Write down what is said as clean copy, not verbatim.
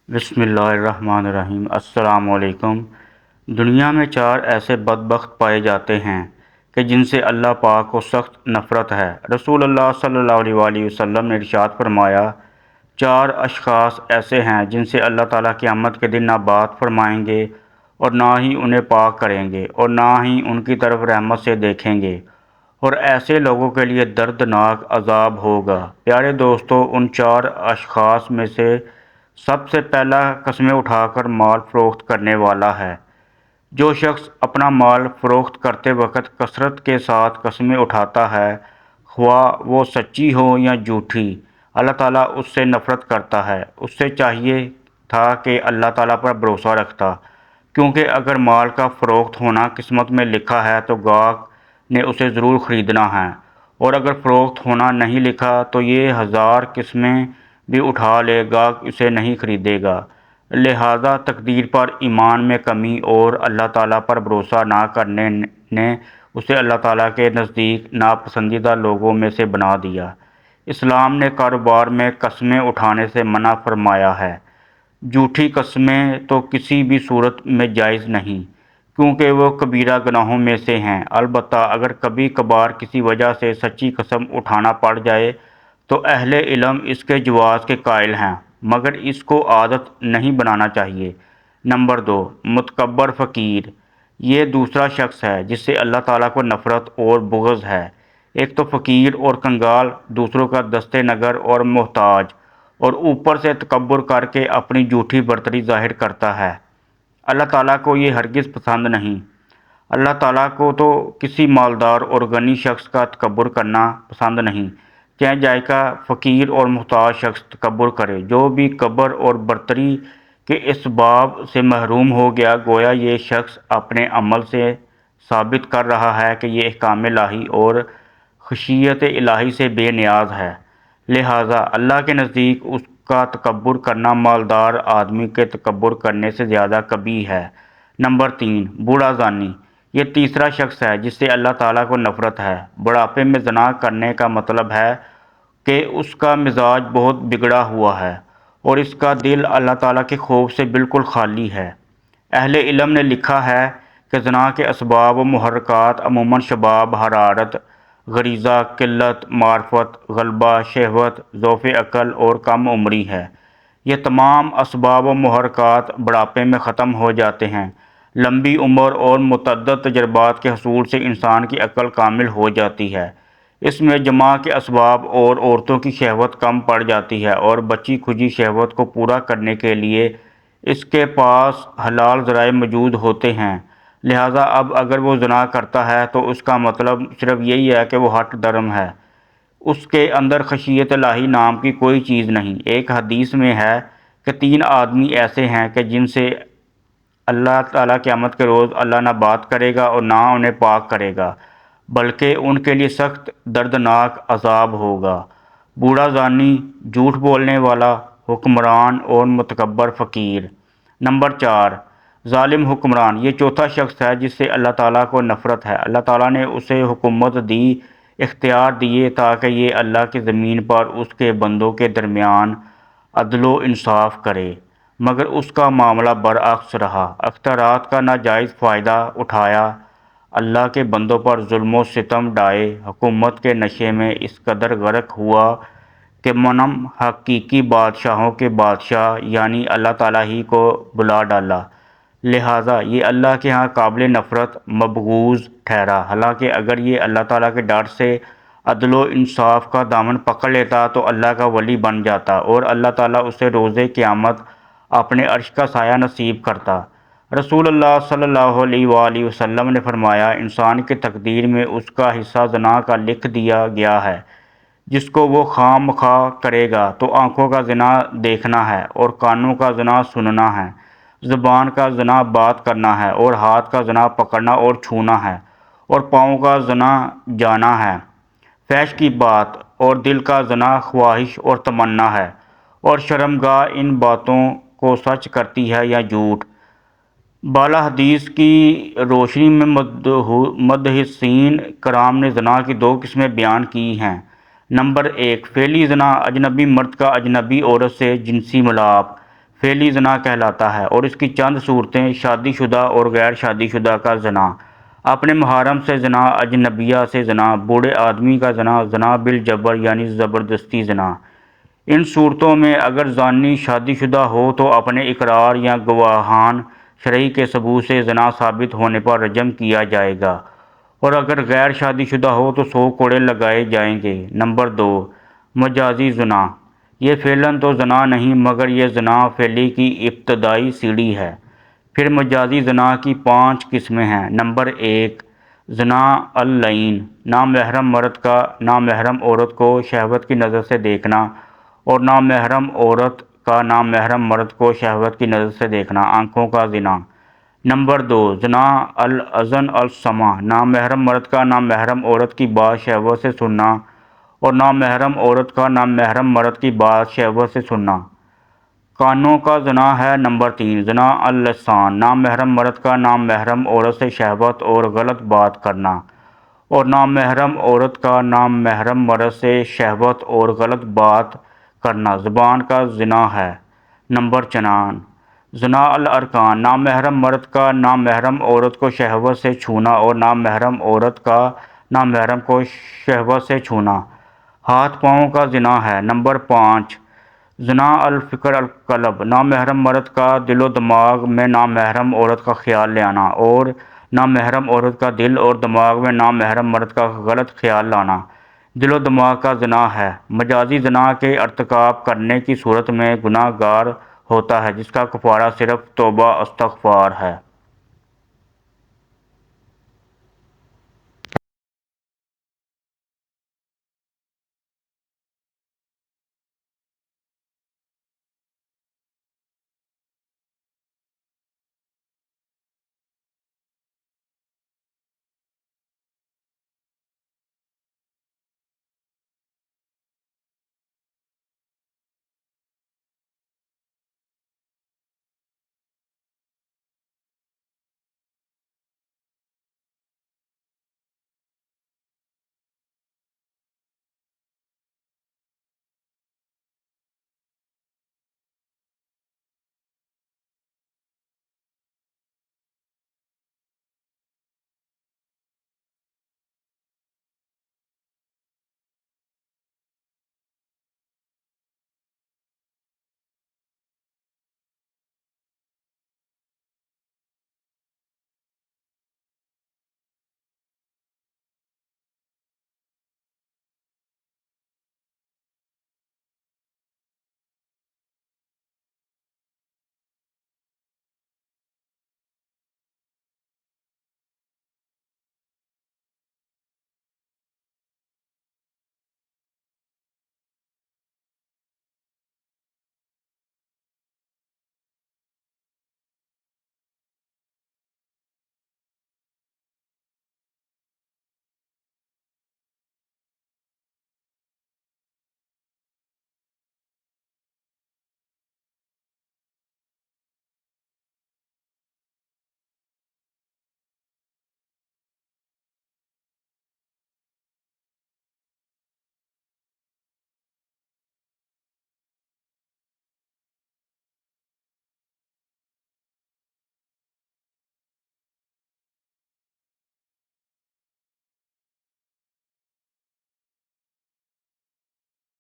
بسم اللہ الرحمن الرحیم۔ السلام علیکم۔ دنیا میں چار ایسے بدبخت پائے جاتے ہیں کہ جن سے اللہ پاک کو سخت نفرت ہے۔ رسول اللہ صلی اللہ علیہ وآلہ وسلم نے ارشاد فرمایا، چار اشخاص ایسے ہیں جن سے اللہ تعالیٰ قیامت کے دن نہ بات فرمائیں گے اور نہ ہی انہیں پاک کریں گے اور نہ ہی ان کی طرف رحمت سے دیکھیں گے، اور ایسے لوگوں کے لیے دردناک عذاب ہوگا۔ پیارے دوستو، ان چار اشخاص میں سے سب سے پہلا قسمیں اٹھا کر مال فروخت کرنے والا ہے۔ جو شخص اپنا مال فروخت کرتے وقت کثرت کے ساتھ قسمیں اٹھاتا ہے، خواہ وہ سچی ہو یا جھوٹی، اللہ تعالیٰ اس سے نفرت کرتا ہے۔ اس سے چاہیے تھا کہ اللہ تعالیٰ پر بھروسہ رکھتا، کیونکہ اگر مال کا فروخت ہونا قسمت میں لکھا ہے تو گاہک نے اسے ضرور خریدنا ہے، اور اگر فروخت ہونا نہیں لکھا تو یہ 1000 قسمیں بھی اٹھا لے، گاہک اسے نہیں خریدے گا۔ لہذا تقدیر پر ایمان میں کمی اور اللہ تعالیٰ پر بھروسہ نہ کرنے نے اسے اللہ تعالیٰ کے نزدیک ناپسندیدہ لوگوں میں سے بنا دیا۔ اسلام نے کاروبار میں قسمیں اٹھانے سے منع فرمایا ہے۔ جھوٹی قسمیں تو کسی بھی صورت میں جائز نہیں، کیونکہ وہ کبیرہ گناہوں میں سے ہیں۔ البتہ اگر کبھی کبھار کسی وجہ سے سچی قسم اٹھانا پڑ جائے تو اہل علم اس کے جواز کے قائل ہیں، مگر اس کو عادت نہیں بنانا چاہیے۔ نمبر 2، متکبر فقیر۔ یہ دوسرا شخص ہے جس سے اللہ تعالیٰ کو نفرت اور بغض ہے۔ ایک تو فقیر اور کنگال، دوسروں کا دست نگر اور محتاج، اور اوپر سے تکبر کر کے اپنی جھوٹی برتری ظاہر کرتا ہے۔ اللہ تعالیٰ کو یہ ہرگز پسند نہیں۔ اللہ تعالیٰ کو تو کسی مالدار اور غنی شخص کا تکبر کرنا پسند نہیں، چاہے جائے کا فقیر اور محتاج شخص تکبر کرے۔ جو بھی کبر اور برتری کے اسباب سے محروم ہو گیا، گویا یہ شخص اپنے عمل سے ثابت کر رہا ہے کہ یہ احکام الہی اور خشیت الہی سے بے نیاز ہے۔ لہذا اللہ کے نزدیک اس کا تکبر کرنا مالدار آدمی کے تکبر کرنے سے زیادہ قبیح ہے۔ نمبر 3، بوڑھا زانی۔ یہ تیسرا شخص ہے جس سے اللہ تعالیٰ کو نفرت ہے۔ بڑھاپے میں زنا کرنے کا مطلب ہے کہ اس کا مزاج بہت بگڑا ہوا ہے اور اس کا دل اللہ تعالیٰ کے خوف سے بالکل خالی ہے۔ اہل علم نے لکھا ہے کہ زنا کے اسباب و محرکات عموماً شباب، حرارت، غریزہ، قلت معرفت، غلبہ شہوت، ضعف عقل اور کم عمری ہے۔ یہ تمام اسباب و محرکات بڑھاپے میں ختم ہو جاتے ہیں۔ لمبی عمر اور متعدد تجربات کے حصول سے انسان کی عقل کامل ہو جاتی ہے۔ اس میں جماع کے اسباب اور عورتوں کی شہوت کم پڑ جاتی ہے، اور بچی کھجی شہوت کو پورا کرنے کے لیے اس کے پاس حلال ذرائع موجود ہوتے ہیں۔ لہذا اب اگر وہ زنا کرتا ہے تو اس کا مطلب صرف یہی ہے کہ وہ ہٹ درم ہے، اس کے اندر خشیت الہی نام کی کوئی چیز نہیں۔ ایک حدیث میں ہے کہ 3 آدمی ایسے ہیں کہ جن سے اللہ تعالیٰ قیامت کے روز اللہ نہ بات کرے گا اور نہ انہیں پاک کرے گا، بلکہ ان کے لیے سخت دردناک عذاب ہوگا۔ بوڑھا زانی، جھوٹ بولنے والا، حکمران اور متکبر فقیر۔ نمبر 4، ظالم حکمران۔ یہ چوتھا شخص ہے جس سے اللہ تعالیٰ کو نفرت ہے۔ اللہ تعالیٰ نے اسے حکومت دی، اختیار دیے تاکہ یہ اللہ کی زمین پر اس کے بندوں کے درمیان عدل و انصاف کرے، مگر اس کا معاملہ برعکس رہا۔ اختیارات کا ناجائز فائدہ اٹھایا، اللہ کے بندوں پر ظلم و ستم ڈھائے، حکومت کے نشے میں اس قدر غرق ہوا کہ منم حقیقی بادشاہوں کے بادشاہ یعنی اللہ تعالیٰ ہی کو بلا ڈالا۔ لہٰذا یہ اللہ کے ہاں قابل نفرت مبغوض ٹھہرا۔ حالانکہ اگر یہ اللہ تعالیٰ کے ڈر سے عدل و انصاف کا دامن پکڑ لیتا تو اللہ کا ولی بن جاتا، اور اللہ تعالیٰ اسے روز قیامت اپنے عرش کا سایہ نصیب کرتا۔ رسول اللہ صلی اللہ علیہ وآلہ وسلم نے فرمایا، انسان کی تقدیر میں اس کا حصہ زنا کا لکھ دیا گیا ہے۔ جس کو وہ خواہ مخواہ کرے گا تو آنکھوں کا زنا دیکھنا ہے، اور کانوں کا زنا سننا ہے، زبان کا زنا بات کرنا ہے، اور ہاتھ کا زنا پکڑنا اور چھونا ہے، اور پاؤں کا زنا جانا ہے، فحش کی بات، اور دل کا زنا خواہش اور تمنا ہے، اور شرمگاہ ان باتوں کو سچ کرتی ہے یا جھوٹ۔ بالا حدیث کی روشنی میں محدثین کرام نے زنا کی 2 قسمیں بیان کی ہیں۔ نمبر 1، فعلی زنا، اجنبی مرد کا اجنبی عورت سے جنسی ملاپ۔ فعلی زنا کہلاتا ہے، اور اس کی چند صورتیں: شادی شدہ اور غیر شادی شدہ کا زنا، اپنے محرم سے زنا، اجنبیہ سے زنا، بوڑھے آدمی کا زنا، زنا بالجبر یعنی زبردستی زنا۔ ان صورتوں میں اگر زانی شادی شدہ ہو تو اپنے اقرار یا گواہان شرعی کے ثبوت سے زنا ثابت ہونے پر رجم کیا جائے گا، اور اگر غیر شادی شدہ ہو تو 100 کوڑے لگائے جائیں گے۔ نمبر 2، مجازی زنا۔ یہ فعلاً تو زنا نہیں، مگر یہ زنا فعلی کی ابتدائی سیڑھی ہے۔ پھر مجازی زنا کی 5 قسمیں ہیں۔ نمبر 1، زنا العین، نامحرم مرد کا نامحرم عورت کو شہوت کی نظر سے دیکھنا، اور نامحرم عورت کا نامحرم مرد کو شہوت کی نظر سے دیکھنا، آنکھوں کا زنا۔ نمبر 2، زنا الاذن السمع، نامحرم مرد کا نامحرم عورت کی بات شہوت سے سننا، اور نامحرم عورت کا نامحرم مرد کی بات شہوت سے سننا، کانوں کا زنا ہے۔ نمبر 3، زنا اللسان، نامحرم مرد کا نامحرم عورت سے شہوت اور غلط بات کرنا، اور نامحرم عورت کا نامحرم مرد سے شہوت اور غلط بات کرنا، زبان کا زنا ہے۔ نمبر 4، زنا الارکان، نامحرم مرد کا نامحرم عورت کو شہوت سے چھونا، اور نامحرم عورت کا نامحرم کو شہوت سے چھونا، ہاتھ پاؤں کا زنا ہے۔ نمبر 5، زنا الفکر القلب، نامحرم مرد کا دل و دماغ میں نامحرم عورت کا خیال لے آنا، اور نامحرم عورت کا دل اور دماغ میں نامحرم مرد کا غلط خیال لانا، دل و دماغ کا زنا ہے۔ مجازی زنا کے ارتکاب کرنے کی صورت میں گناہ گار ہوتا ہے، جس کا کفارہ صرف توبہ استغفار ہے۔